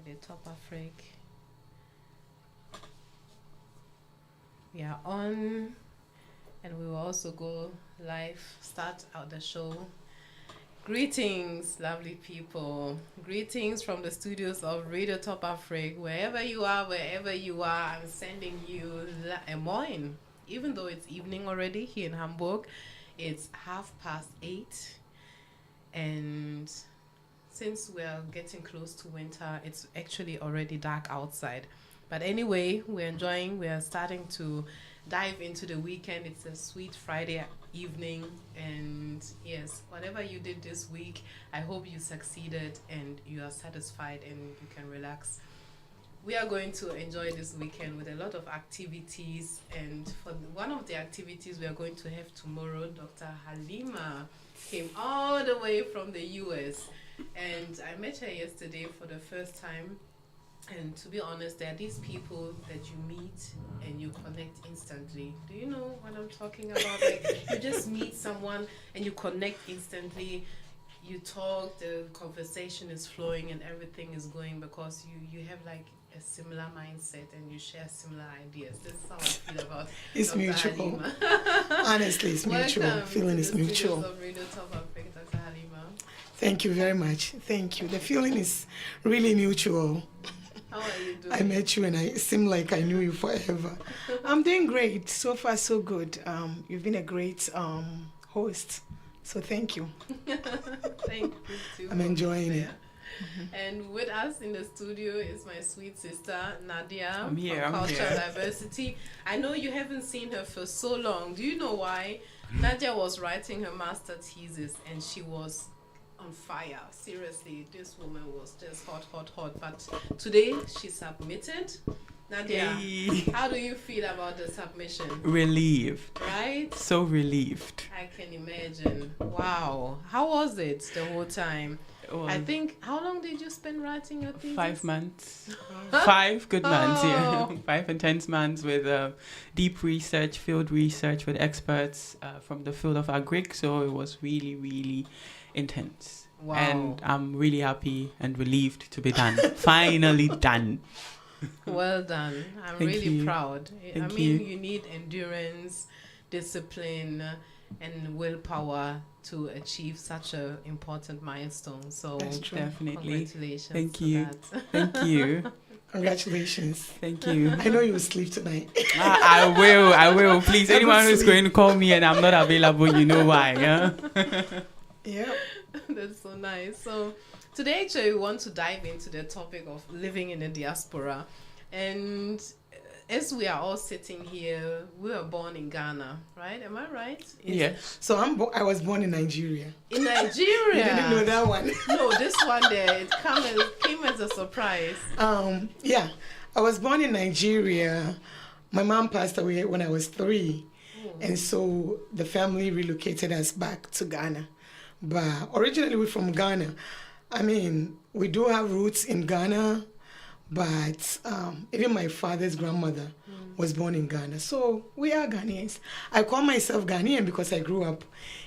The Top Africa. We are on, and we will also go live, start out the show. Greetings, lovely people. Greetings from the studios of Radio Top Africa. Wherever you are, I'm sending you a morning. Even though it's evening already here in Hamburg, it's 8:30. And since we are getting close to winter, it's actually already dark outside. But anyway, we are starting to dive into the weekend. It's a sweet Friday evening, and yes, whatever you did this week, I hope you succeeded and you are satisfied and you can relax. We are going to enjoy this weekend with a lot of activities, and for one of the activities we are going to have tomorrow, Dr. Halima came all the way from the US, and I met her yesterday for the first time. And to be honest, there are these people that you meet and you connect instantly. Do you know what I'm talking about? Like, you just meet someone and you connect instantly. You talk, the conversation is flowing and everything is going because you have like a similar mindset and you share similar ideas. This is how I feel about it's Dr. mutual. Honestly, it's mutual. Feeling is mutual. Of Radio Top Africa, Dr. Halima. Thank you very much. Thank you. The feeling is really mutual. How are you doing? I met you and I seem like I knew you forever. I'm doing great. So far, so good. You've been a great host. So thank you. Thank you too. I'm enjoying it. And with us in the studio is my sweet sister, Nadia. I'm here. From Culture and Diversity. I know you haven't seen her for so long. Do you know why? Nadia was writing her master thesis and she was on fire. Seriously, this woman was just hot. But today she submitted. Nadia, how do you feel about the submission? Relieved. Right? So relieved. I can imagine. Wow. How was it the whole time? I think, how long did you spend writing your thesis? 5 months. 5 good months, yeah. 5 intense months with deep research, field research with experts from the field of agric. So it was really, really intense. Wow. And I'm really happy and relieved to be done. Finally done. Well done. I'm really proud. Thank I mean, you need endurance, discipline, and willpower to achieve such an important milestone. So definitely. Congratulations. Thank you. That. Thank you. Congratulations. Thank you. I know you will sleep tonight. I will. Please, anyone who's going to call me and I'm not available, you know why. Yeah. Yeah. That's so nice. So today, actually, we want to dive into the topic of living in the diaspora. And as we are all sitting here, we were born in Ghana, right? Am I right? Yes. So I was born in Nigeria. In Nigeria? You didn't know that one? No, this one there, it came as a surprise. Yeah, I was born in Nigeria. My mom passed away when I was 3. And so the family relocated us back to Ghana. But originally we're from Ghana. I mean, we do have roots in Ghana, but even my father's grandmother was born in Ghana. So we are Ghanaians. I call myself Ghanaian because I grew up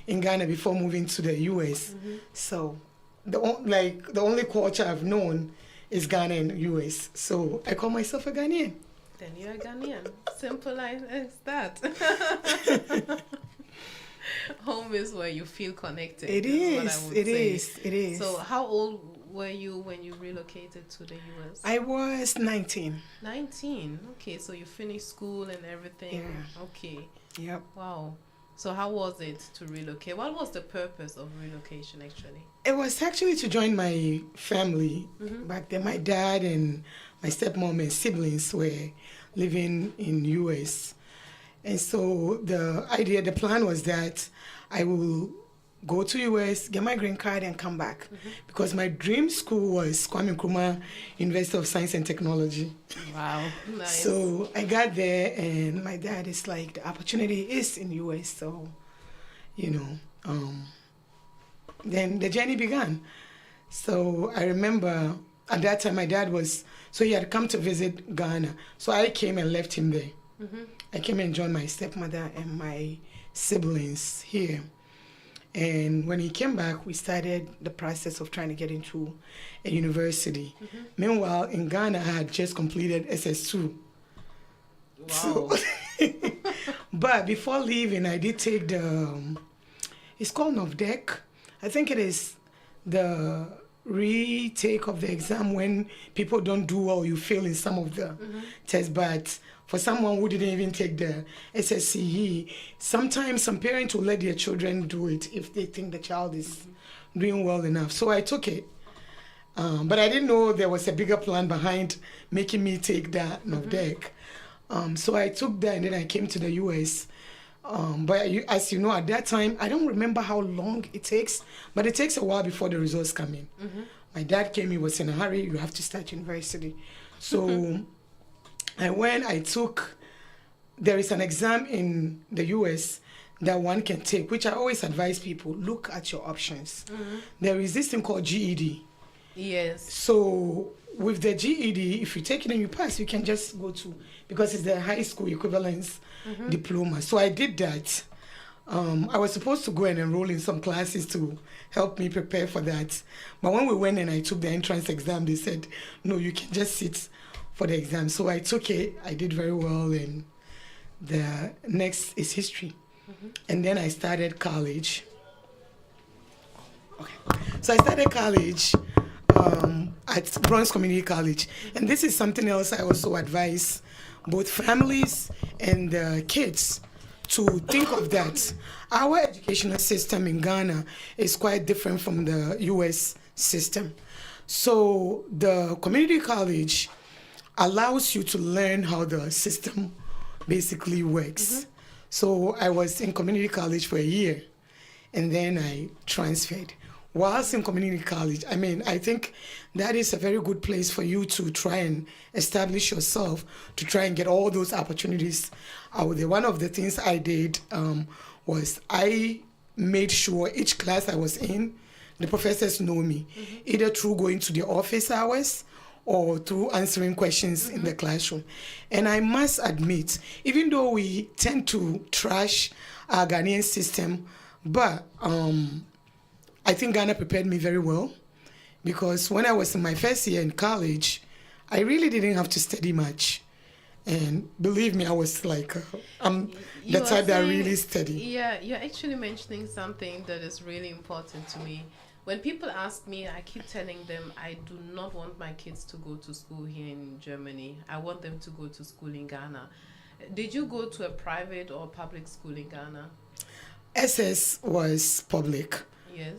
in Ghana before moving to the US. So the only culture I've known is Ghana and US. So I call myself a Ghanaian. Then you're a Ghanaian. Simple as that. Home is where you feel connected. It is. So how old were you when you relocated to the US? I was 19. 19. Okay, so you finished school and everything. Yeah. Okay. Yep. Wow. So how was it to relocate? What was the purpose of relocation actually? It was actually to join my family. Back then my dad and my stepmom and siblings were living in US. And so the plan was that I will go to US, get my green card, and come back. Because my dream school was Kwame Nkrumah University of Science and Technology. Wow, nice. So I got there, and my dad is like, the opportunity is in US. So, then the journey began. So I remember at that time my dad he had come to visit Ghana. So I came and left him there. I came and joined my stepmother and my siblings here. And when he came back, we started the process of trying to get into a university. Meanwhile, in Ghana, I had just completed SS2. Wow. So, but before leaving, I did take it's called NOVDEC. I think it is the retake of the exam when people don't do well, you fail in some of the tests. But for someone who didn't even take the SSCE, sometimes some parents will let their children do it if they think the child is doing well enough. So I took it. But I didn't know there was a bigger plan behind making me take that NOVDEC. So I took that and then I came to the US. But as you know, at that time, I don't remember how long it takes, but it takes a while before the results come in. My dad came, he was in a hurry, you have to start university. So I went, there is an exam in the US that one can take, which I always advise people, look at your options. There is this thing called GED. Yes. So with the GED, if you take it and you pass, you can just go to, because it's the high school equivalence diploma. So I did that. I was supposed to go and enroll in some classes to help me prepare for that. But when we went and I took the entrance exam, they said, no, you can just sit for the exam. So I took it, I did very well, and the next is history. And then I started college. Okay. So I started college at Bronx Community College. And this is something else I also advise both families and kids to think of that. Our educational system in Ghana is quite different from the US system. So the community college allows you to learn how the system basically works. So I was in community college for a year and then I transferred. Whilst in community college, I think that is a very good place for you to try and establish yourself, to try and get all those opportunities out there. One of the things I did was I made sure each class I was in, the professors know me, either through going to the office hours or through answering questions in the classroom. And I must admit, even though we tend to trash our Ghanaian system, but I think Ghana prepared me very well, because when I was in my first year in college, I really didn't have to study much. And believe me, I was like, I'm the type that really study. Yeah, you're actually mentioning something that is really important to me. When people ask me, I keep telling them I do not want my kids to go to school here in Germany. I want them to go to school in Ghana. Did you go to a private or public school in Ghana? SS was public. Yes.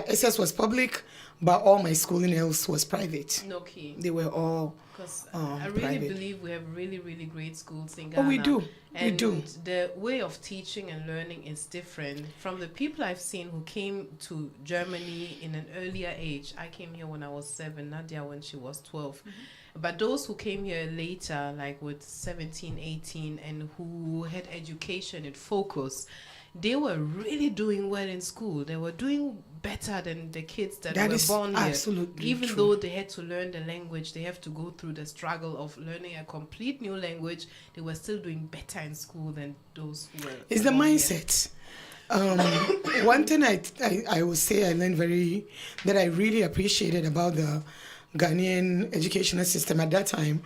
SS was public, but all my schooling else was private. No key. They were all because I really private. Believe we have really, really great schools in Ghana. Oh, we do. And we do. The way of teaching and learning is different. From the people I've seen who came to Germany in an earlier age, I came here when I was 7, Nadia when she was 12. But those who came here later, like with 17, 18, and who had education and focus, they were really doing well in school. They were doing better than the kids that were born here. Absolutely Even true. though they had to learn the language, they have to go through the struggle of learning a complete new language, they were still doing better in school than those who were It's the born mindset. One thing I would say I learned that I really appreciated about the Ghanaian educational system at that time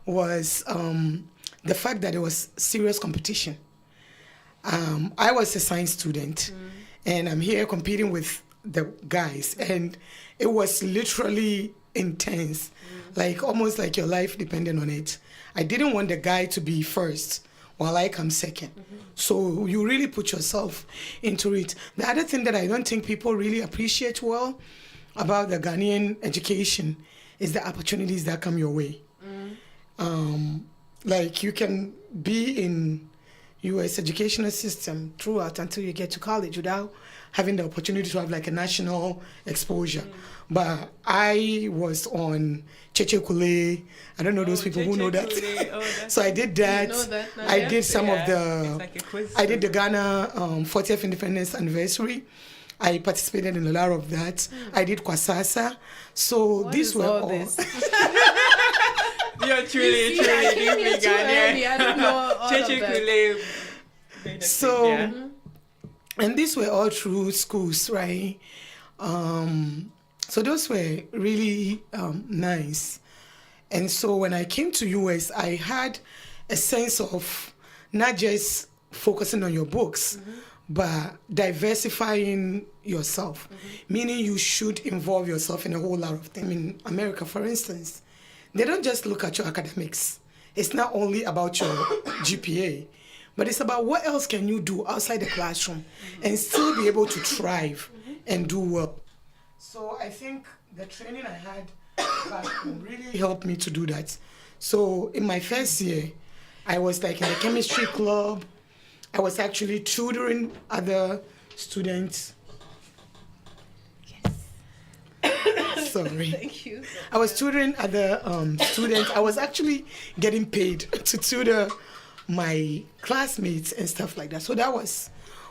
was the fact that there was serious competition. I was a science student, and I'm here competing with the guys, and it was literally intense, like almost like your life depended on it. I didn't want the guy to be first while I come second. So you really put yourself into it. The other thing that I don't think people really appreciate well about the Ghanaian education is the opportunities that come your way. Like you can be in US educational system throughout until you get to college without having the opportunity to have like a national exposure. But I was on Cheche Kule. I don't know those people who know that. So I did that. You know that now, I did some of the, It's like a quiz. I did the Ghana 40th independence anniversary. I participated in a lot of that. I did Kwasasa. So What these is were all all. this? You're truly I came here deeply too early. I don't know all of Cheche that. Kule made us So think, yeah. And these were all through schools, right? So those were really nice. And so when I came to US, I had a sense of not just focusing on your books, but diversifying yourself, meaning you should involve yourself in a whole lot of things. In America, for instance, they don't just look at your academics. It's not only about your GPA, but it's about what else can you do outside the classroom and still be able to thrive and do well. So I think the training I had back home really helped me to do that. So in my first year, I was like in the chemistry club. I was actually tutoring other students. Yes. Sorry. Thank you. I was tutoring other students. I was actually getting paid to tutor my classmates and stuff like that. So that was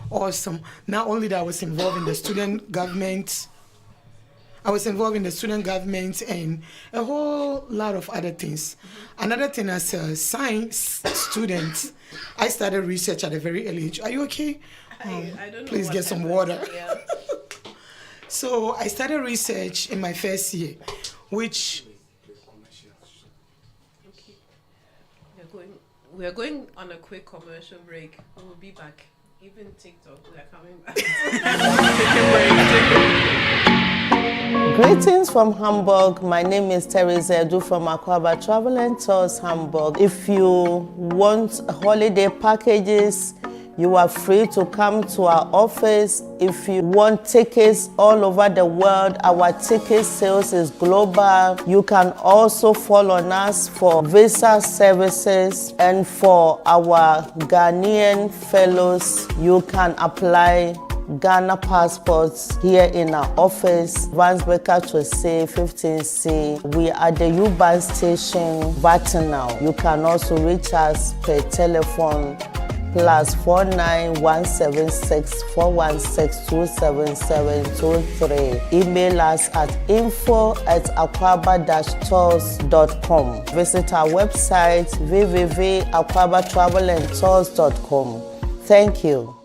awesome. Not only that, I was involved in the student government. I was involved in the student government and a whole lot of other things. Another thing, as a science student, I started research at a very early age. Are you okay? I don't know. Please what get some happened. water. Yeah. So I started research in my first year, which We're going on a quick commercial break. We will be back. Even TikTok, we are coming back. Greetings from Hamburg. My name is Teresa Edu from Aquaba Travel and Tours Hamburg. If you want holiday packages, you are free to come to our office. If you want tickets all over the world, our ticket sales is global. You can also follow on us for visa services, and for our Ghanaian fellows, you can apply Ghana passports here in our office, Vansbecker to say 15C. We are at the U-Bahn station, Vatinal. You can also reach us per telephone +49 176 416 27723. Email us at info@aquaba-tours.com. Visit our website www.aquabatravelandtours.com. Thank you.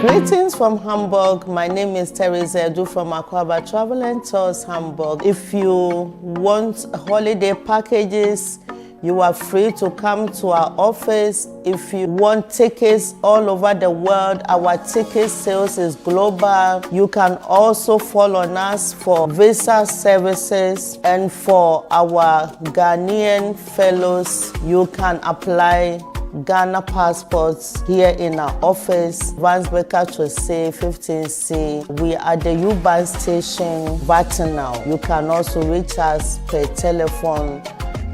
Greetings from Hamburg. My name is Teresa Edu from Aquaba Travel and Tours Hamburg. If you want holiday packages, you are free to come to our office. If you want tickets all over the world, our ticket sales is global. You can also follow on us for visa services, and for our Ghanaian fellows, you can apply Ghana passports here in our office, Vansbecker to say 15C. We are at the U-Bahn station, Vatinal. You can also reach us per telephone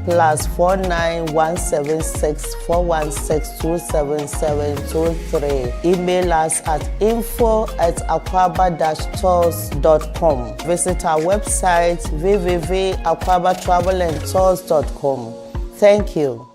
+49 176 416 27723. Email us at info@aquaba-tours.com. Visit our website www.aquabatravelandtours.com. Thank you.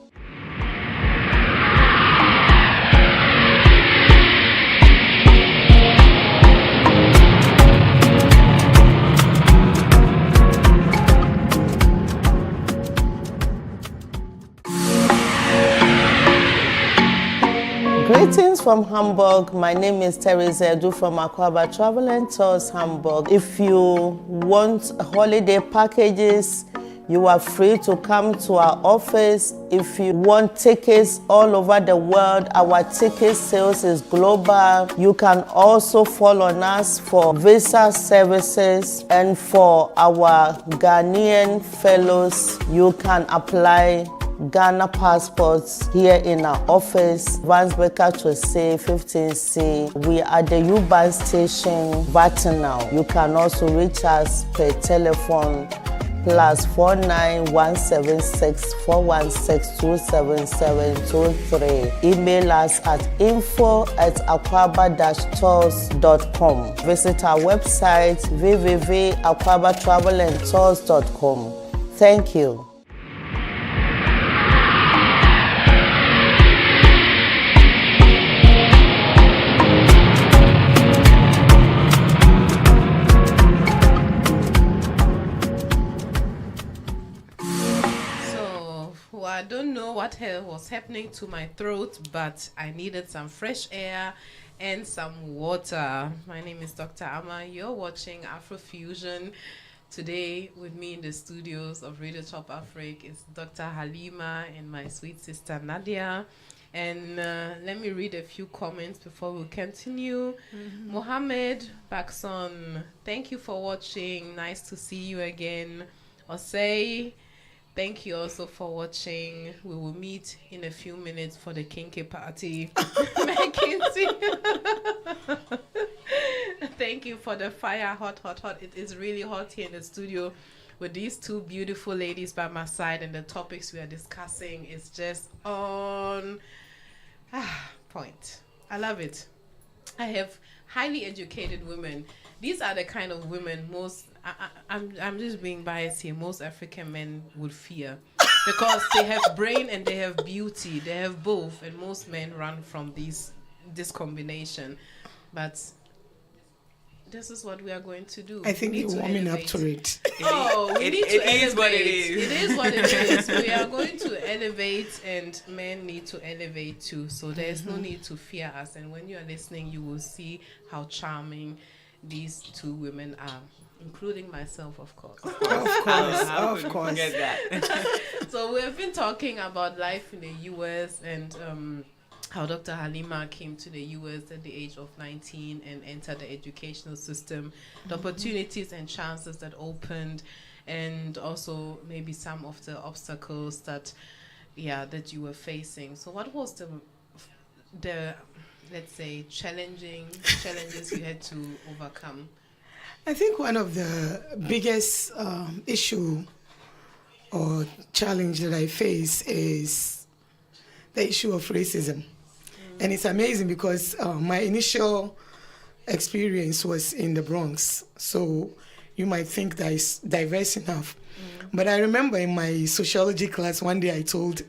Greetings from Hamburg. My name is Teresa Edu from Aquaba Travel and Tours Hamburg. If you want holiday packages, you are free to come to our office. If you want tickets all over the world, our ticket sales is global. You can also follow on us for visa services, and for our Ghanaian fellows, you can apply Ghana passports here in our office, Vansbecker to say 15C. We are at the U-Bahn station, Vatinal. You can also reach us per telephone +49 176 416 27723. Email us at info@aquaba-tours.com. Visit our website www.aquabatravelandtours.com. Thank you. don't know what hell was happening to my throat, but I needed some fresh air and some water. My name is Dr. Ama. You're watching Afro Fusion. Today with me in the studios of Radio Top Africa is Dr. Halima and my sweet sister Nadia. And let me read a few comments before we continue. Mohammed Bakson, thank you for watching. Nice to see you again. Osei, thank you also for watching. We will meet in a few minutes for the kinky party. McKinsey. Thank you for the fire. Hot, hot, hot. It is really hot here in the studio with these two beautiful ladies by my side, and the topics we are discussing is just on point. I love it. I have highly educated women. These are the kind of women I'm just being biased here, most African men would fear. Because they have brain and they have beauty. They have both, and most men run from this combination. But this is what we are going to do. I think you're warming up to it. We need to elevate. It is what it is. It is what it is. We are going to elevate, and men need to elevate too. So there's no need to fear us. And when you are listening, you will see how charming these two women are, including myself, of course. Of course. Forget that. So we have been talking about life in the U.S. and how Dr. Halima came to the U.S. at the age of 19 and entered the educational system, the opportunities and chances that opened, and also maybe some of the obstacles that you were facing. So what was the let's say challenges you had to overcome? I think one of the biggest issue or challenge that I face is the issue of racism. And it's amazing because my initial experience was in the Bronx. So you might think that it's diverse enough. But I remember in my sociology class, one day I told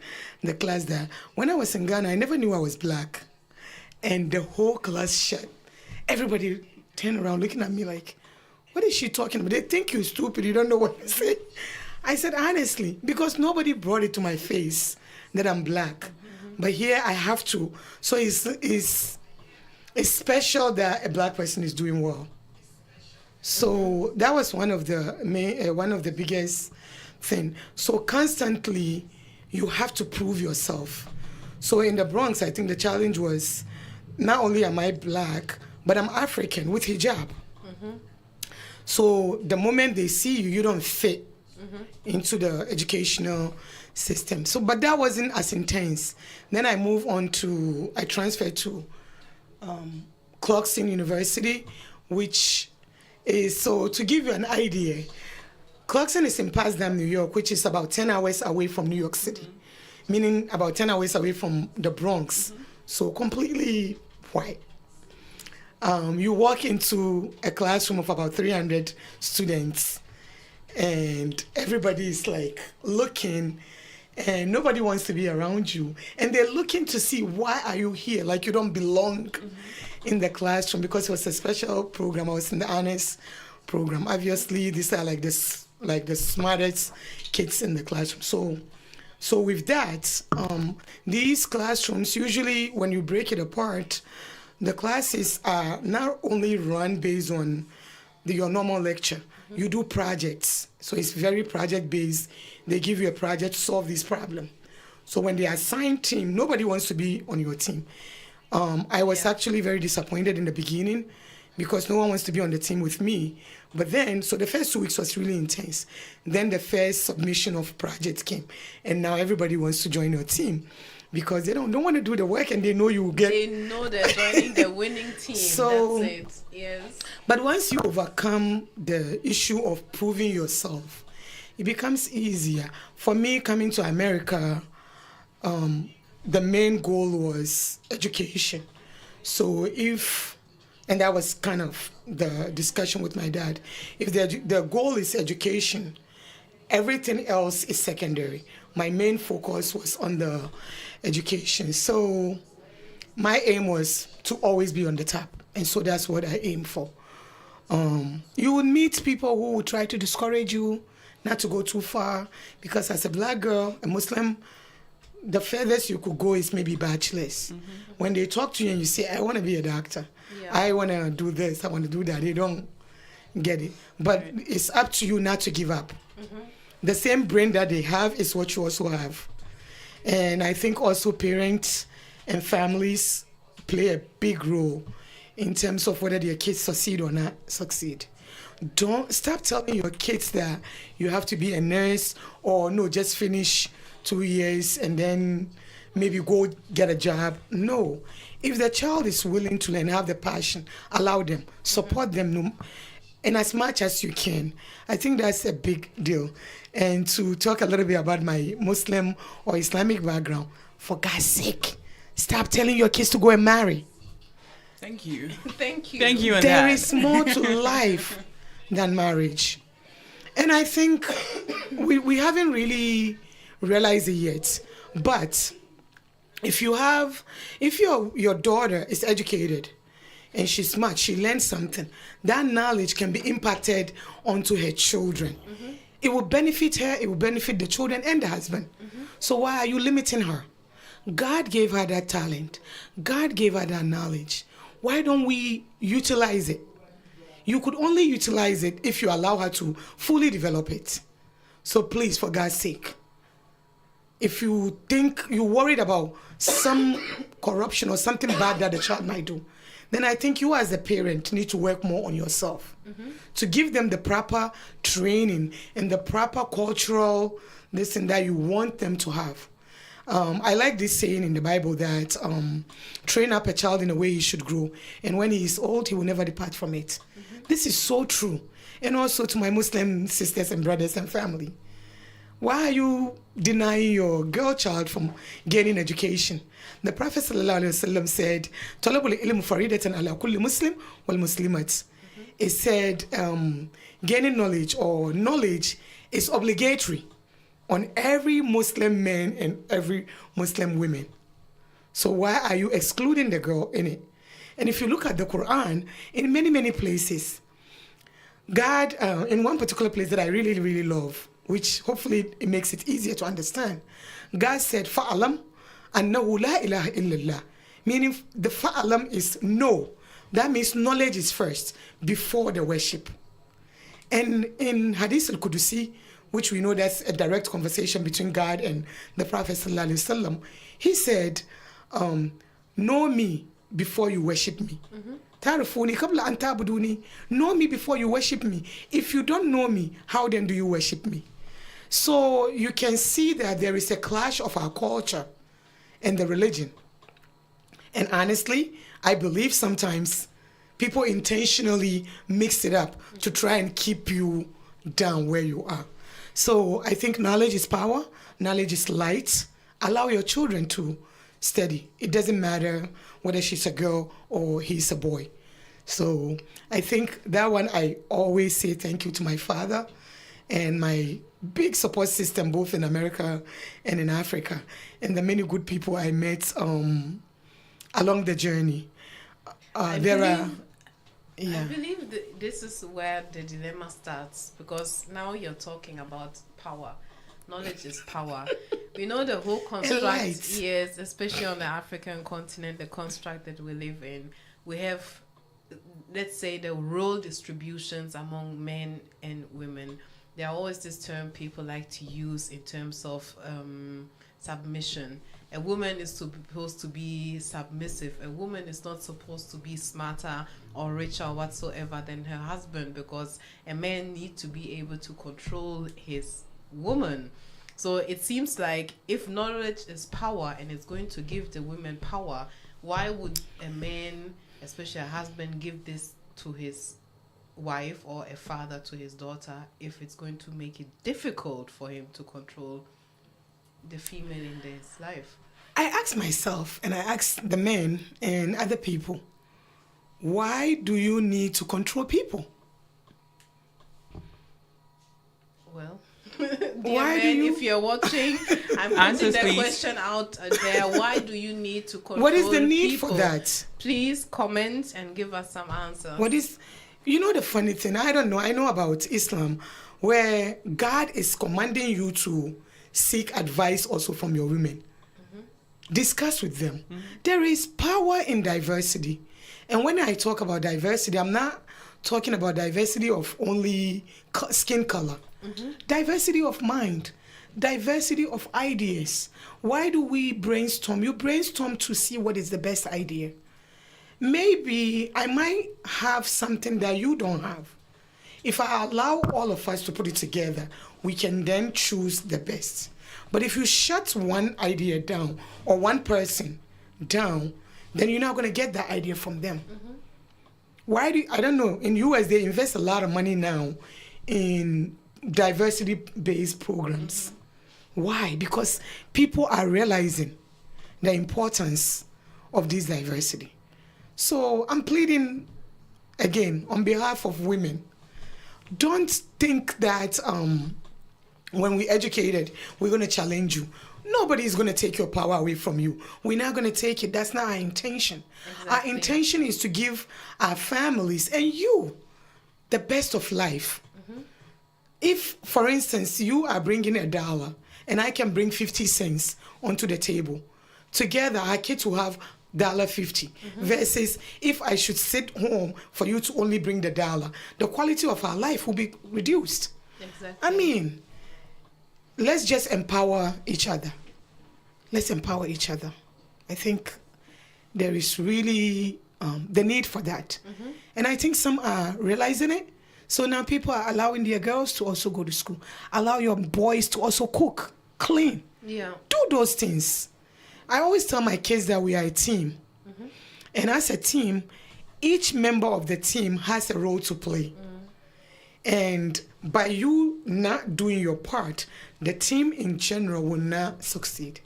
the class that when I was in Ghana, I never knew I was black. And the whole class shut. Everybody turned around looking at me like, what is she talking about? They think you're stupid, you don't know what to say. I said, honestly, because nobody brought it to my face that I'm black. But here I have to. So it's special that a black person is doing well. So that was one of the biggest thing. So constantly, you have to prove yourself. So in the Bronx, I think the challenge was not only am I black, but I'm African with hijab. So the moment they see you, you don't fit into the educational system. So, but that wasn't as intense. Then I transferred to Clarkson University, which is, so to give you an idea, Clarkson is in Potsdam, New York, which is about 10 hours away from New York City, meaning about 10 hours away from the Bronx. So completely white. You walk into a classroom of about 300 students, and everybody is like looking, and nobody wants to be around you. And they're looking to see, why are you here? Like you don't belong in the classroom, because it was a special program. I was in the honors program. Obviously, these are like the smartest kids in the classroom. So with that, these classrooms, usually when you break it apart, the classes are not only run based on your normal lecture. You do projects. So it's very project-based. They give you a project to solve this problem. So when they assign team, nobody wants to be on your team. I was actually very disappointed in the beginning because no one wants to be on the team with me. But then, so the first 2 weeks was really intense. Then the first submission of projects came. And now everybody wants to join your team because they don't want to do the work, and they know you will get... They know they're joining the winning team. So, that's it. Yes. But once you overcome the issue of proving yourself, it becomes easier. For me, coming to America, the main goal was education. So and that was kind of the discussion with my dad, if the goal is education, everything else is secondary. My main focus was on the education. So my aim was to always be on the top. And so that's what I aim for. You would meet people who would try to discourage you not to go too far, because as a black girl, a Muslim the furthest you could go is maybe bachelors. When they talk to you and you say, I want to be a doctor, I want to do this, I want to do that, they don't get it. But it's up to you not to give up. The same brain that they have is what you also have. And I think also parents and families play a big role in terms of whether their kids succeed or not succeed. Don't stop telling your kids that you have to be a nurse, or no, just finish 2 years and then maybe go get a job. No. If the child is willing to learn, have the passion, allow them, support them, and as much as you can. I think that's a big deal. And to talk a little bit about my Muslim or Islamic background, for God's sake, stop telling your kids to go and marry. Thank you. Thank you. Thank you. On There that. is more to life than marriage. And I think we haven't really realized it yet. But if your daughter is educated and she's smart, she learns something, that knowledge can be impacted onto her children. It will benefit her, it will benefit the children and the husband. So why are you limiting her? God gave her that talent. God gave her that knowledge. Why don't we utilize it? You could only utilize it if you allow her to fully develop it. So please, for God's sake, if you think you're worried about some corruption or something bad that the child might do, then I think you as a parent need to work more on yourself to give them the proper training and the proper cultural this and that you want them to have. I like this saying in the Bible that train up a child in the way he should grow, and when he is old, he will never depart from it. This is so true. And also to my Muslim sisters and brothers and family, why are you denying your girl child from gaining education? The Prophet ﷺ said, "Talabul ilm faridatan ala kulli Muslim wal Muslimat." It said, gaining knowledge or knowledge is obligatory on every Muslim man and every Muslim woman. So why are you excluding the girl in it? And if you look at the Quran, in many, many places, God, in one particular place that I really, really love, which hopefully it makes it easier to understand, God said, "Fa'alam annahu la ilaha illallah," meaning the fa'alam is know. That means knowledge is first before the worship. And in Hadith al-Qudusi, which we know that's a direct conversation between God and the Prophet sallallahu alaihi wasallam, he said, know me before you worship me. Tarifuni qabla an ta'buduni. Know me before you worship me. If you don't know me, how then do you worship me? So you can see that there is a clash of our culture and the religion. And honestly, I believe sometimes people intentionally mix it up to try and keep you down where you are. So I think knowledge is power, knowledge is light. Allow your children to study. It doesn't matter whether she's a girl or he's a boy. So I think that one, I always say thank you to my father and my big support system, both in America and in Africa, and the many good people I met along the journey. I believe this is where the dilemma starts, because now you're talking about power. Knowledge is power. We know the whole construct, yes, especially on the African continent, the construct that we live in. We have, let's say, the role distributions among men and women. There are always this term people like to use in terms of submission. A woman is supposed to be submissive. A woman is not supposed to be smarter or richer or whatsoever than her husband, because a man needs to be able to control his woman. So it seems like if knowledge is power and it's going to give the women power, why would a man, especially a husband, give this to his wife, or a father to his daughter, if it's going to make it difficult for him to control the female in his life? I ask myself, and I ask the men and other people, why do you need to control people? Well, why men, if you're watching, I'm putting the question out there. Why do you need to control? What is the need people? for that? Please comment and give us some answers. What is, you know, the funny thing, I don't know, I know about Islam, where God is commanding you to seek advice also from your women. Discuss with them. There is power in diversity. And when I talk about diversity, I'm not talking about diversity of only skin color. Diversity of mind, diversity of ideas. Why do we brainstorm? You brainstorm to see what is the best idea. Maybe I might have something that you don't have. If I allow all of us to put it together, we can then choose the best. But if you shut one idea down or one person down, then you're not going to get that idea from them. I don't know, in US they invest a lot of money now in diversity-based programs. Why? Because people are realizing the importance of this diversity. So I'm pleading again on behalf of women. Don't think that when we're educated, we're going to challenge you. Nobody is going to take your power away from you. We're not going to take it. That's not our intention. Exactly. Our intention is to give our families and you the best of life. If, for instance, you are bringing $1 and I can bring 50 cents onto the table, together our kids will have $1.50 versus if I should sit home for you to only bring the $1, the quality of our life will be reduced. Exactly. I mean, let's just empower each other. Let's empower each other. I think there is really the need for that. And I think some are realizing it. So now people are allowing their girls to also go to school. Allow your boys to also cook, clean. Yeah. Do those things. I always tell my kids that we are a team. And as a team, each member of the team has a role to play. And by you not doing your part, the team in general will not succeed.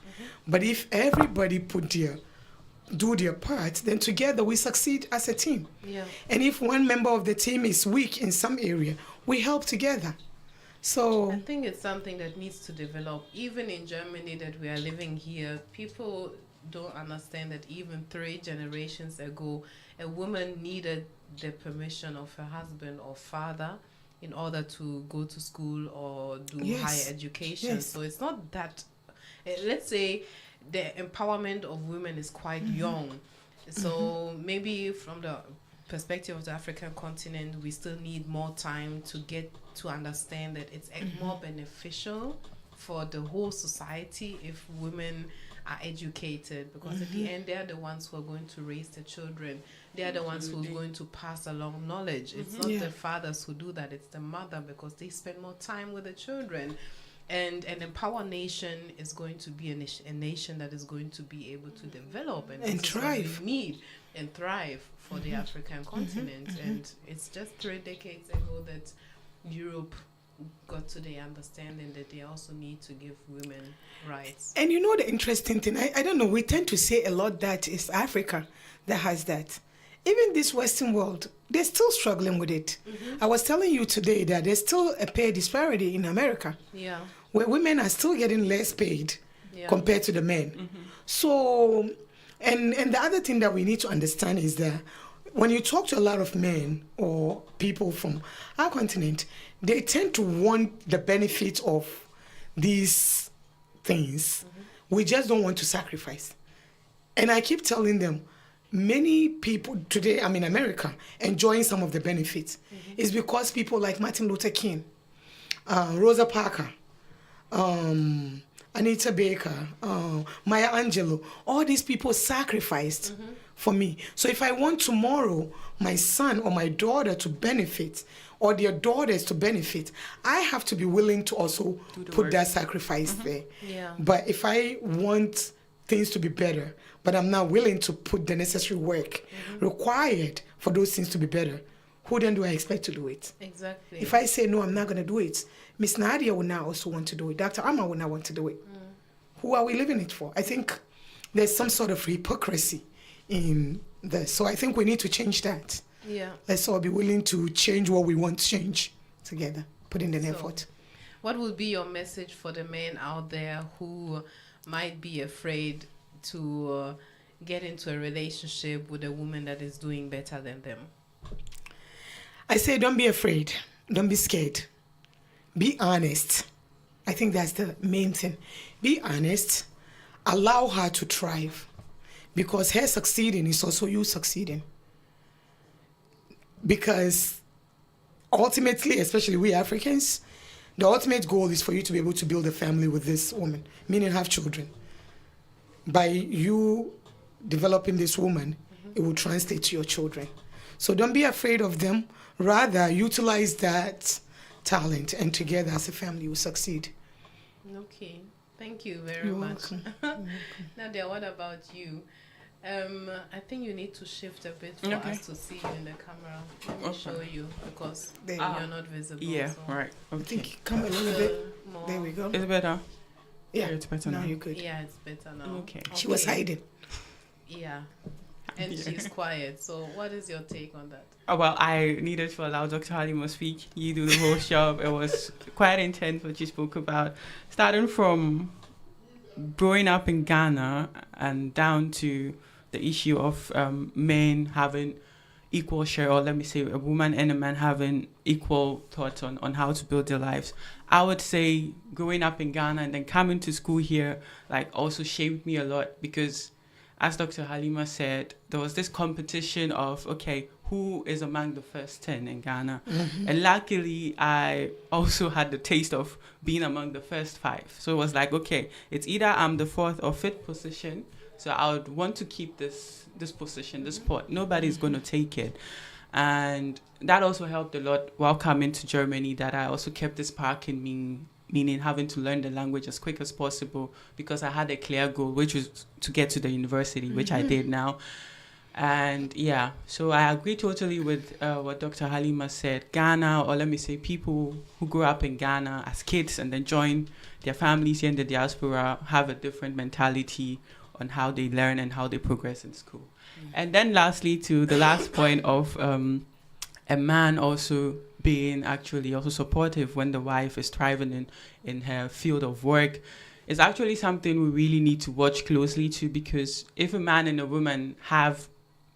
But if everybody do their part, then together we succeed as a team. Yeah. And if one member of the team is weak in some area, we help together. So I think it's something that needs to develop. Even in Germany that we are living here, people don't understand that even 3 generations ago, a woman needed the permission of her husband or father in order to go to school or do higher education. So it's not that, let's say the empowerment of women is quite young. So maybe from the perspective of the African continent, we still need more time to get to understand that it's more beneficial for the whole society if women are educated, because at the end they are the ones who are going to raise the children. They are the ones who are going to pass along knowledge. It's not the fathers who do that, it's the mother, because they spend more time with the children. And an empowered nation is going to be a nation that is going to be able to develop and thrive. We need and thrive for the African continent. And it's just 3 decades ago that Europe got to the understanding that they also need to give women rights. And you know the interesting thing, I don't know, we tend to say a lot that it's Africa that has that. Even this Western world, they're still struggling with it. I was telling you today that there's still a pay disparity in America. Yeah. Where women are still getting less paid compared to the men. So, and the other thing that we need to understand is that when you talk to a lot of men or people from our continent, they tend to want the benefits of these things. We just don't want to sacrifice. And I keep telling them, many people today, I'm in America, enjoying some of the benefits. Is because people like Martin Luther King, Rosa Parks, Anita Baker, Maya Angelou, all these people sacrificed for me. So if I want tomorrow my son or my daughter to benefit, or their daughters to benefit, I have to be willing to also put that sacrifice there. Yeah. But if I want things to be better, but I'm not willing to put the necessary work required for those things to be better, who then do I expect to do it? Exactly. If I say, no, I'm not going to do it, Miss Nadia will not also want to do it. Dr. Amma will not want to do it. Who are we living it for? I think there's some sort of hypocrisy in this. So I think we need to change that. Yeah. Let's all be willing to change what we want to change together, put in an effort. What would be your message for the men out there who might be afraid to get into a relationship with a woman that is doing better than them? I say don't be afraid. Don't be scared. Be honest. I think that's the main thing. Be honest. allow her to thrive, because her succeeding is also you succeeding. Because ultimately, especially we Africans, the ultimate goal is for you to be able to build a family with this woman, meaning have children. By you developing this woman, it will translate to your children. So don't be afraid of them. Rather, utilize that talent, and together as a family, you will succeed. Okay, thank you very You're much. welcome. Nadia, what about you? I think you need to shift a bit for us to see you in the camera. Let me show you, because There you you're not visible. Yeah, so right. I Okay. think come a little bit. more. There we go. Is it better? Yeah, It's better now now. you're good. Yeah, it's better now. Okay. She was hiding. Yeah, and Yeah. she's quiet. So, what is your take on that? Oh, well, I needed to allow Dr. Halima speak. You do the whole job. It was quite intense what you spoke about. Starting from growing up in Ghana and down to the issue of men having equal share, or let me say a woman and a man having equal thoughts on how to build their lives. I would say growing up in Ghana and then coming to school here like also shaped me a lot, because as Dr. Halima said, there was this competition of, okay, who is among the first 10 in Ghana? And luckily, I also had the taste of being among the first 5. So it was like, okay, it's either I'm the 4th or 5th position. So I would want to keep this position, this spot. Nobody's going to take it. And that also helped a lot while coming to Germany, that I also kept this spark in me, meaning having to learn the language as quick as possible, because I had a clear goal, which was to get to the university, which I did now. And yeah, so I agree totally with what Dr. Halima said. Ghana, or let me say people who grew up in Ghana as kids and then join their families here in the diaspora, have a different mentality on how they learn and how they progress in school. And then lastly, to the last point of a man also being actually also supportive when the wife is thriving in her field of work, is actually something we really need to watch closely to, because if a man and a woman have,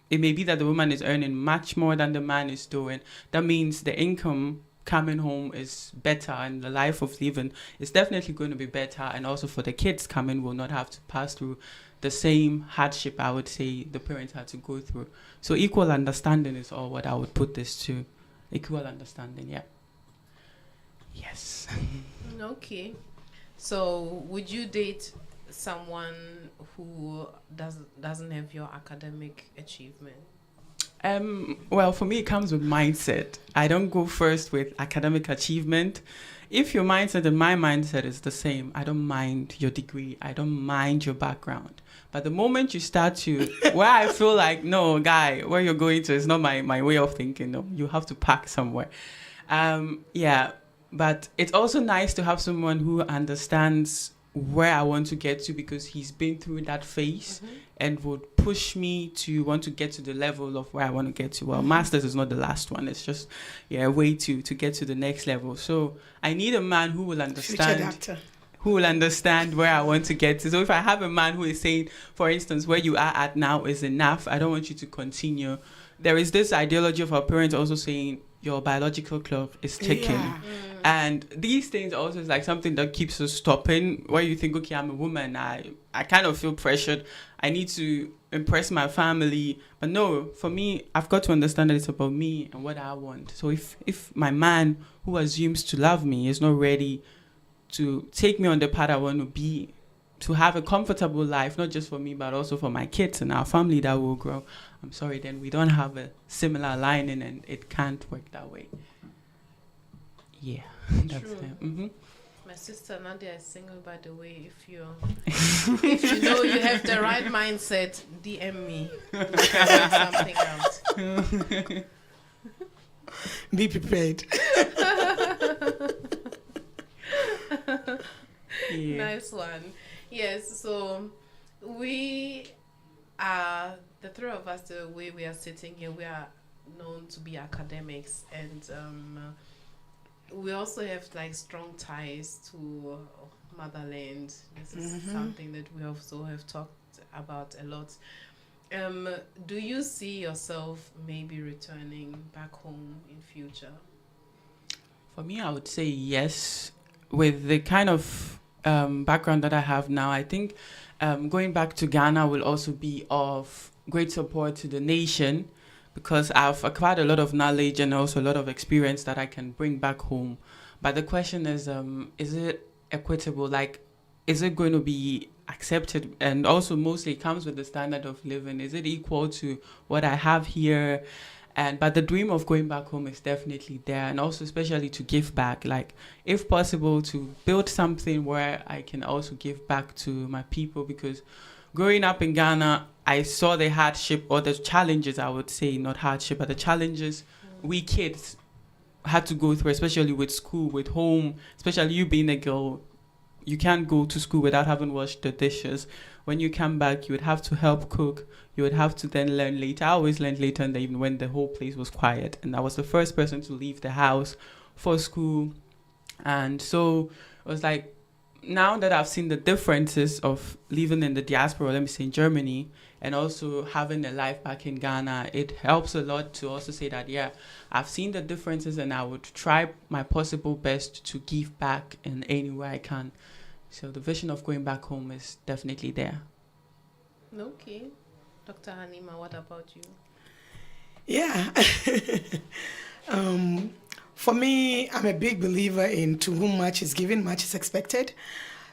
it may be that the woman is earning much more than the man is doing, that means the income coming home is better and the life of living is definitely going to be better. And also for the kids coming, will not have to pass through the same hardship, I would say, the parents had to go through. So equal understanding is all what I would put this to. Equal understanding, yeah. Yes. Okay. So, would you date someone who doesn't have your academic achievement? Well, for me, it comes with mindset. I don't go first with academic achievement. If your mindset and my mindset is the same, I don't mind your degree. I don't mind your background. But the moment you start to, where I feel like, no, guy, where you're going to is not my way of thinking. No, you have to pack somewhere. Yeah, but it's also nice to have someone who understands where I want to get to, because he's been through that phase and would push me to want to get to the level of where I want to get to. Well, masters is not the last one. It's just a way to get to the next level. So I need a man who will understand. Who will understand where I want to get to. So if I have a man who is saying, for instance, where you are at now is enough, I don't want you to continue. There is this ideology of our parents also saying your biological clock is ticking. Yeah. And these things also is like something that keeps us stopping, where you think, okay, I'm a woman, I kind of feel pressured. I need to impress my family. But no, for me, I've got to understand that it's about me and what I want. So if my man who assumes to love me is not ready to take me on the path I want to be, to have a comfortable life, not just for me, but also for my kids and our family that will grow, I'm sorry, then we don't have a similar aligning, and it can't work that way. Yeah, that's True. it. Mm-hmm. My sister Nadia is single, by the way. If you know you have the right mindset, DM me. We can work something out. Be prepared. Yeah. Nice one. Yes, so we are, the three of us, the way we are sitting here, we are known to be academics, and we also have like strong ties to motherland. This is something that we also have talked about a lot. Do you see yourself maybe returning back home in future? For me, I would say yes. With the kind of background that I have now, I think going back to Ghana will also be of great support to the nation, because I've acquired a lot of knowledge and also a lot of experience that I can bring back home. But the question is it equitable? Like, is it going to be accepted? And also mostly it comes with the standard of living. Is it equal to what I have here? But the dream of going back home is definitely there, and also especially to give back, like if possible to build something where I can also give back to my people, because growing up in Ghana, I saw the hardship, or the challenges, I would say, not hardship, but the challenges we kids had to go through, especially with school, with home, especially you being a girl. You can't go to school without having washed the dishes. When you come back, you would have to help cook. You would have to then learn later. I always learned later in the evening when the whole place was quiet. And I was the first person to leave the house for school. And so it was like, now that I've seen the differences of living in the diaspora, let me say in Germany, and also having a life back in Ghana, it helps a lot to also say that, yeah, I've seen the differences and I would try my possible best to give back in any way I can. So the vision of going back home is definitely there. Okay. Dr. Hanima, what about you? Yeah. For me, I'm a big believer in to whom much is given, much is expected.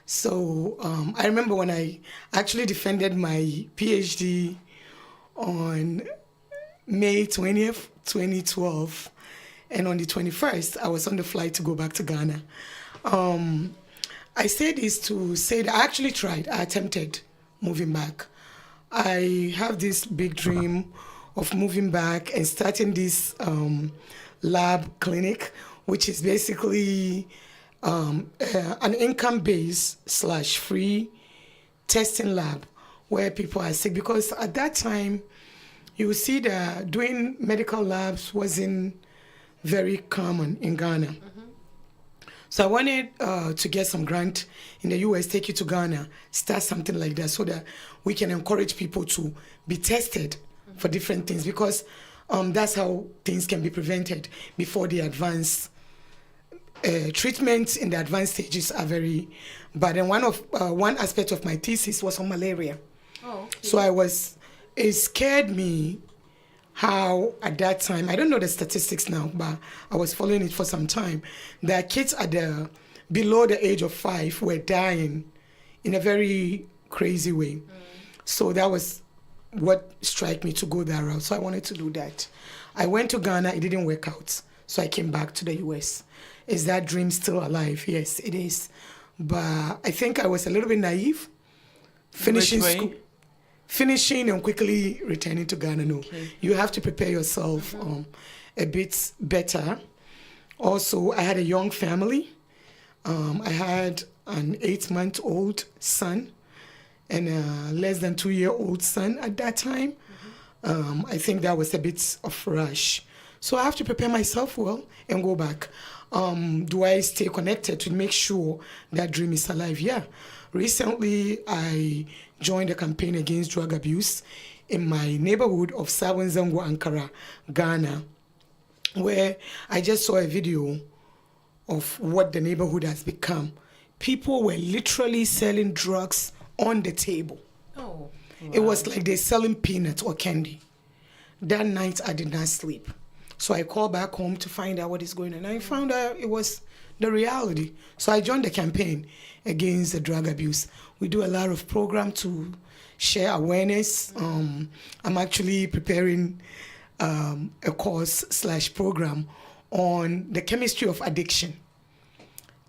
So I remember when I actually defended my PhD on May 20th, 2012, and on the 21st, I was on the flight to go back to Ghana. I say this to say that I actually tried, I attempted moving back. I have this big dream of moving back and starting this lab clinic, which is basically an income-based / free testing lab where people are sick. Because at that time, you will see that doing medical labs wasn't very common in Ghana. Mm-hmm. So I wanted to get some grant in the US, take you to Ghana, start something like that so that we can encourage people to be tested for different things, because that's how things can be prevented before the advanced treatments in the advanced stages are very bad. And one aspect of my thesis was on malaria. Oh, okay. So it scared me how at that time, I don't know the statistics now, but I was following it for some time, that kids below the age of 5 were dying in a very crazy way. So that was what struck me to go that route. So I wanted to do that. I went to Ghana, it didn't work out. So I came back to the US. Is that dream still alive? Yes, it is. But I think I was a little bit naive. Finishing school. Finishing and quickly returning to Ghana, no. Okay. You have to prepare yourself a bit better. Also, I had a young family. I had an 8-month-old son and a less than 2-year-old son at that time. I think that was a bit of rush. So I have to prepare myself well and go back. Do I stay connected to make sure that dream is alive? Yeah. Recently, I joined a campaign against drug abuse in my neighborhood of Sawenzango, Ankara, Ghana, where I just saw a video of what the neighborhood has become. People were literally selling drugs on the table. Oh, wow. It was like they're selling peanuts or candy. That night, I did not sleep. So I called back home to find out what is going on. I found out it was the reality. So I joined the campaign against the drug abuse. We do a lot of programs to share awareness. I'm actually preparing a course / program on the chemistry of addiction.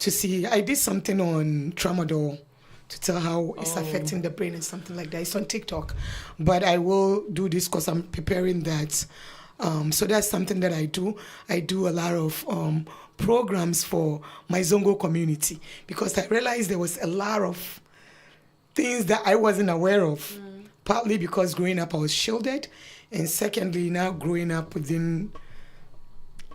To see, I did something on tramadol to tell how it's affecting the brain and something like that. It's on TikTok. But I will do this because I'm preparing that. So that's something that I do. I do a lot of programs for my Zongo community because I realized there was a lot of things that I wasn't aware of, partly because growing up I was shielded, and secondly, now growing up within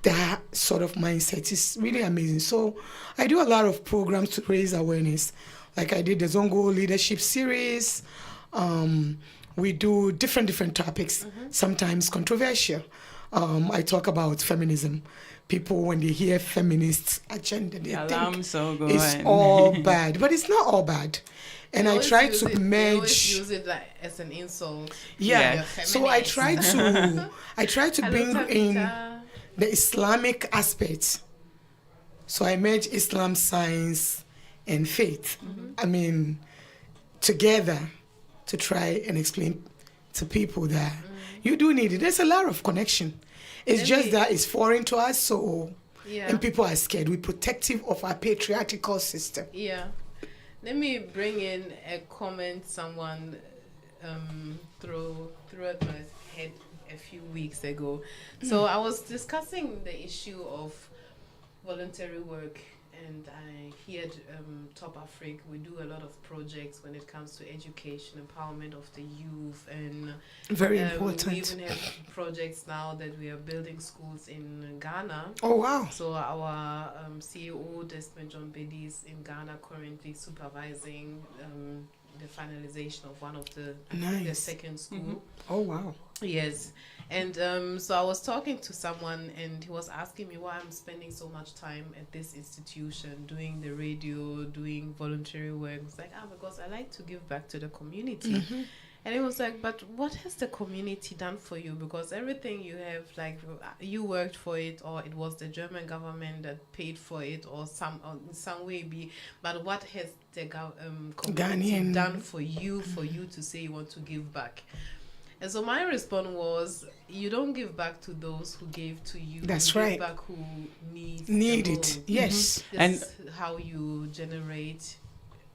that sort of mindset is really amazing. So I do a lot of programs to raise awareness. Like I did the Zongo Leadership Series. We do different topics, sometimes controversial. I talk about feminism. People, when they hear feminist agenda, they think it's all bad, but it's not all bad. And I try to merge. They always use it like as an insult. Yeah. So I try to bring in the Islamic aspect. So I merge Islam, science, and faith. I mean, together to try and explain to people that you do need it. There's a lot of connection. It's just that it's foreign to us, so and people are scared. We're protective of our patriarchal system. Yeah. Let me bring in a comment someone threw at my head a few weeks ago. So I was discussing the issue of voluntary work, and I heard Top Africa. We do a lot of projects when it comes to education, empowerment of the youth, and very important. We even have projects now that we are building schools in Ghana. Oh wow! So our CEO Desmond John Bedi is in Ghana currently supervising the finalization of one of the second school. Oh wow! Yes. And so I was talking to someone, and he was asking me why I'm spending so much time at this institution, doing the radio, doing voluntary work. It's like, because I like to give back to the community. And it was like, but what has the community done for you? Because everything you have, like, you worked for it, or it was the German government that paid for it, or in some way be. But what has the community done for you to say you want to give back? And so my response was, you don't give back to those who gave to you. That's you right. Give back who need it. Yes. That's how you generate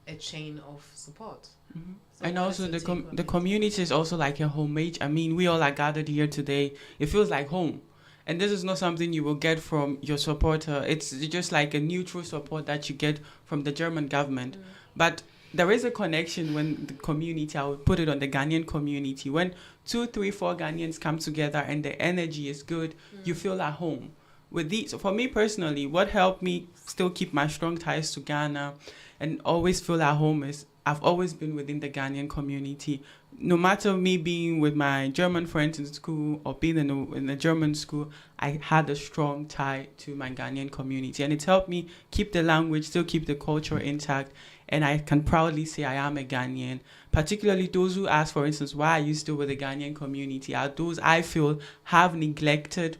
a chain of support. So and also the community is also like a homage. I mean, we all are gathered here today. It feels like home. And this is not something you will get from your supporter. It's just like a neutral support that you get from the German government. But there is a connection when the community, I would put it on the Ghanaian community, when 2, 3, 4 Ghanaians come together and the energy is good, you feel at home. With these, for me personally, what helped me still keep my strong ties to Ghana and always feel at home is I've always been within the Ghanaian community. No matter me being with my German friends in school or being in a German school, I had a strong tie to my Ghanaian community. And it's helped me keep the language, still keep the culture intact. And I can proudly say I am a Ghanaian. Particularly those who ask, for instance, why are you still with the Ghanaian community, are those I feel have neglected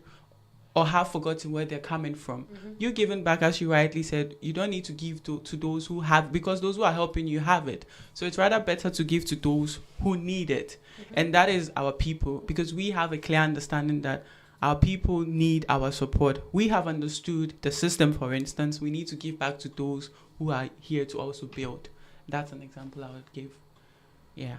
or have forgotten where they're coming from. You giving back, as you rightly said, you don't need to give to those who have, because those who are helping you have it. So it's rather better to give to those who need it. And that is our people, because we have a clear understanding that our people need our support. We have understood the system, for instance. We need to give back to those who are here to also build. That's an example I would give. Yeah.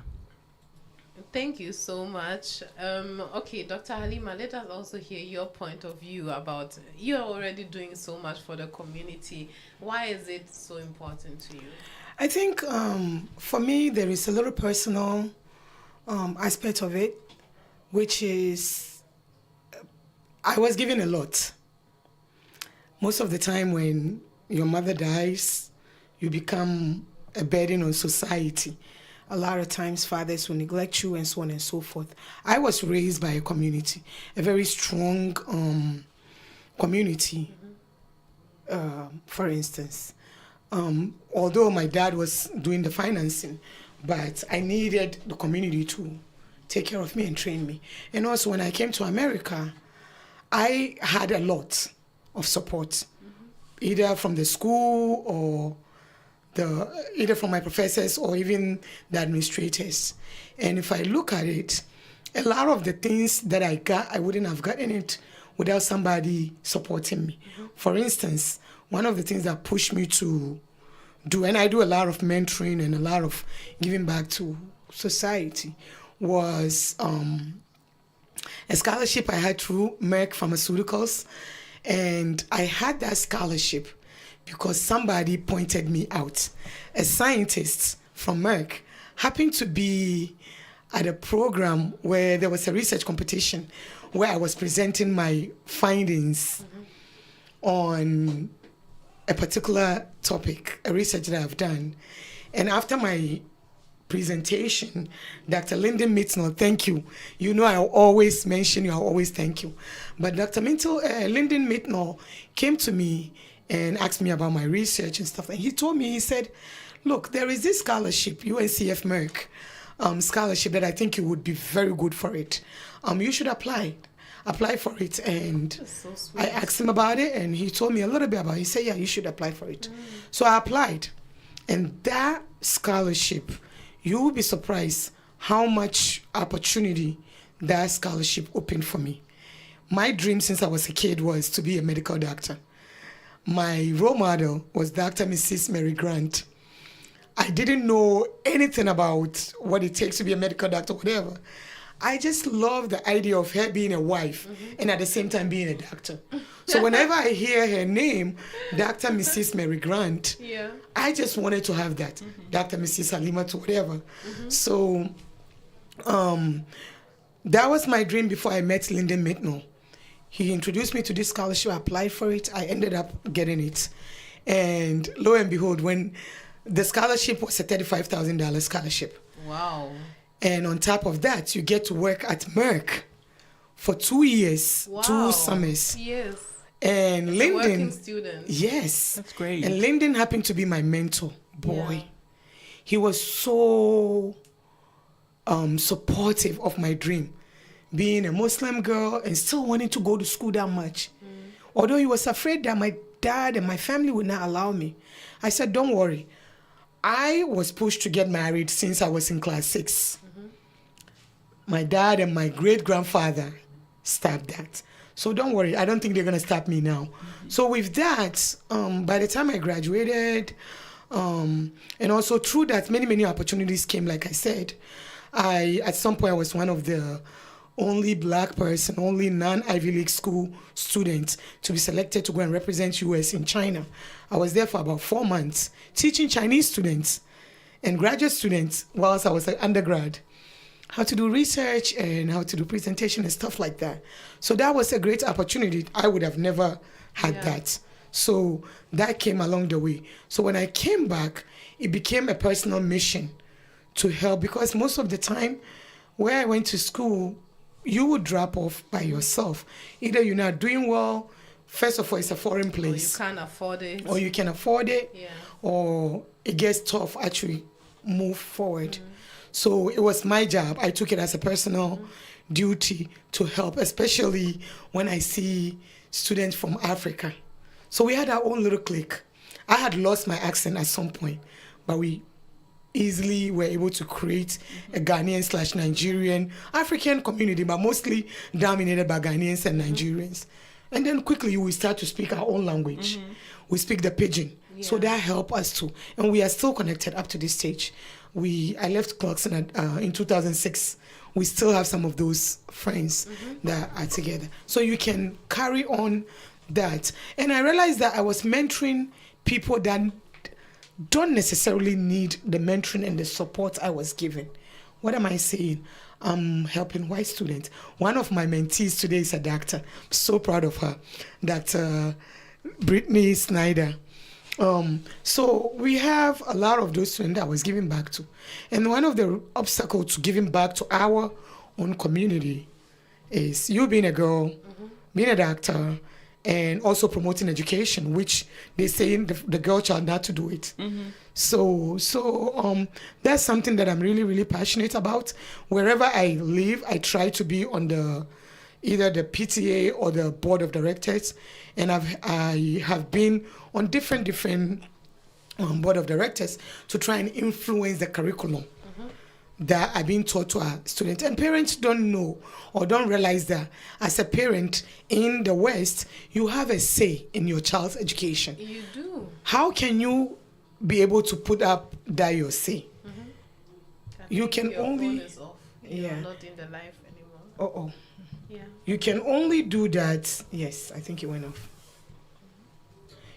Thank you so much. Okay, Dr. Halima, let us also hear your point of view about, you're already doing so much for the community. Why is it so important to you? I think for me, there is a little personal aspect of it, which is I was given a lot. Most of the time when your mother dies, you become a burden on society. A lot of times fathers will neglect you and so on and so forth. I was raised by a community, a very strong community, for instance. Although my dad was doing the financing, but I needed the community to take care of me and train me. And also when I came to America, I had a lot of support, either from the school or either from my professors or even the administrators. And if I look at it, a lot of the things that I got, I wouldn't have gotten it without somebody supporting me. For instance, one of the things that pushed me to do, and I do a lot of mentoring and a lot of giving back to society, was a scholarship I had through Merck Pharmaceuticals. And I had that scholarship because somebody pointed me out. A scientist from Merck happened to be at a program where there was a research competition where I was presenting my findings on a particular topic, a research that I've done. And after my presentation, Dr. Lyndon Mitnell, thank you. You know I always mention you, I always thank you. But Dr. Lyndon Mitnell came to me and asked me about my research and stuff. And he told me, he said, look, there is this scholarship, UNCF Merck scholarship, that I think you would be very good for it. You should apply for it. And So sweet. I asked him about it, and he told me a little bit about it. He said, yeah, you should apply for it. So I applied. And that scholarship, you will be surprised how much opportunity that scholarship opened for me. My dream since I was a kid was to be a medical doctor. My role model was Dr. Mrs. Mary Grant. I didn't know anything about what it takes to be a medical doctor, whatever. I just love the idea of her being a wife and at the same time being a doctor. So whenever I hear her name, Dr. Mrs. Mary Grant, Yeah. I just wanted to have that. Dr. Mrs. Halima to whatever. So that was my dream before I met Lyndon Mitnell. He introduced me to this scholarship. I applied for it. I ended up getting it. And lo and behold, when the scholarship was a $35,000 scholarship. Wow. And on top of that, you get to work at Merck for 2 years, Wow. 2 summers. Yes. And A working Lyndon, student. yes. That's great. And Lyndon happened to be my mentor, boy. Yeah. He was so supportive of my dream, being a Muslim girl and still wanting to go to school that much. Although he was afraid that my dad and my family would not allow me. I said, don't worry. I was pushed to get married since I was in class 6. My dad and my great-grandfather stopped that. So don't worry, I don't think they're going to stop me now. So with that, by the time I graduated, and also through that, many opportunities came, like I said. At some point, I was one of the only black person, only non-Ivy League school student to be selected to go and represent US in China. I was there for about 4 months, teaching Chinese students and graduate students whilst I was an undergrad, how to do research and how to do presentation and stuff like that. So that was a great opportunity. I would have never had that. So that came along the way. So when I came back, it became a personal mission to help, because most of the time where I went to school, you would drop off by yourself. Either you're not doing well, first of all, it's a foreign Or place. you can't afford it. Or you can afford it, Yeah. or it gets tough actually move forward. So it was my job. I took it as a personal duty to help, especially when I see students from Africa. So we had our own little clique. I had lost my accent at some point, but we easily were able to create a Ghanaian/Nigerian African community, but mostly dominated by Ghanaians and Nigerians. And then quickly we start to speak our own language. We speak the pidgin. So that helped us too. And we are still connected up to this stage. I left Clarkson in 2006. We still have some of those friends that are together. So you can carry on that. And I realized that I was mentoring people that don't necessarily need the mentoring and the support I was given. What am I saying? I'm helping white students. One of my mentees today is a doctor. I'm so proud of her, Dr. Brittany Snyder. So we have a lot of those students that I was giving back to. And one of the obstacles to giving back to our own community is you being a girl, being a doctor, and also promoting education, which they say the girl child not to do it. So that's something that I'm really passionate about. Wherever I live, I try to be on either the PTA or the board of directors, and I have been on different board of directors to try and influence the curriculum that are being taught to our students. And parents don't know or don't realize that as a parent in the West, you have a say in your child's education. You do. How can you be able to put up that your say? You can your only... phone is off. You're Yeah. not in the life anymore. Yeah. You can only do that... Yes, I think it went off.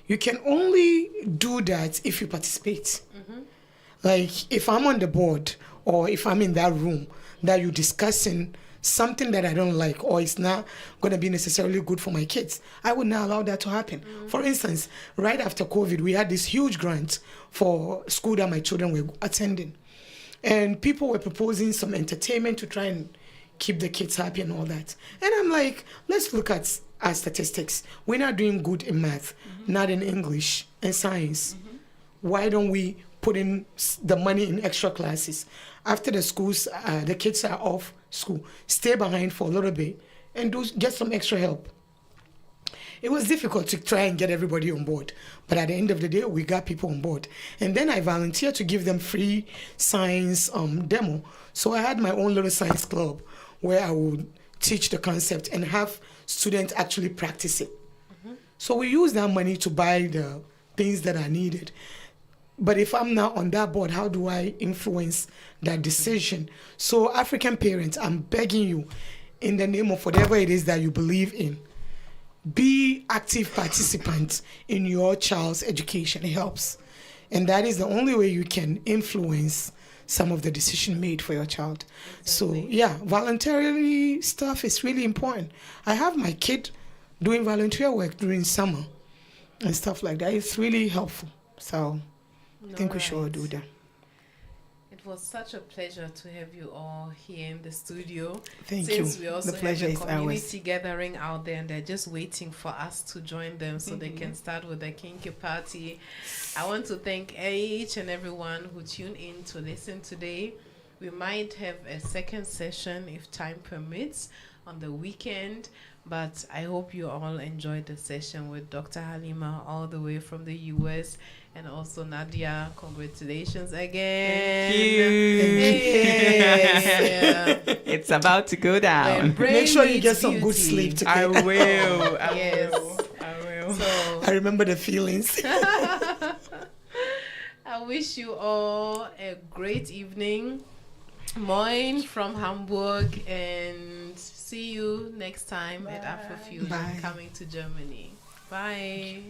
You can only do that if you participate. Like, if I'm on the board or if I'm in that room that you're discussing something that I don't like or it's not going to be necessarily good for my kids, I would not allow that to happen. For instance, right after COVID, we had this huge grant for school that my children were attending. And people were proposing some entertainment to try and keep the kids happy and all that. And I'm like, let's look at our statistics. We're not doing good in math, not in English and science. Why don't we put in the money in extra classes? After the schools, the kids are off school, stay behind for a little bit and get some extra help. It was difficult to try and get everybody on board. But at the end of the day, we got people on board. And then I volunteered to give them free science demo. So I had my own little science club where I would teach the concept and have students actually practice it. So we use that money to buy the things that are needed. But if I'm not on that board, how do I influence that decision? So African parents, I'm begging you, in the name of whatever it is that you believe in, be active participants in your child's education. It helps. And that is the only way you can influence some of the decision made for your child. Exactly. So yeah, voluntarily stuff is really important. I have my kid doing volunteer work during summer and stuff like that. It's really helpful. So I think we should do that. It was such a pleasure to have you all here in the studio. Thank you. Since we also the pleasure have a community is ours. gathering out there and they're just waiting for us to join them so they can start with the kinky party. I want to thank each and everyone who tuned in to listen today. We might have a second session if time permits on the weekend, but I hope you all enjoyed the session with Dr. Halima all the way from the US. And also Nadia, congratulations again. Thank you. Yeah. It's about to go down. Make sure you get some good sleep today. I will. Yes. I will. So I remember the feelings. I wish you all a great evening. Moin from Hamburg, and see you next time at Afro Fusion coming to Germany. Bye.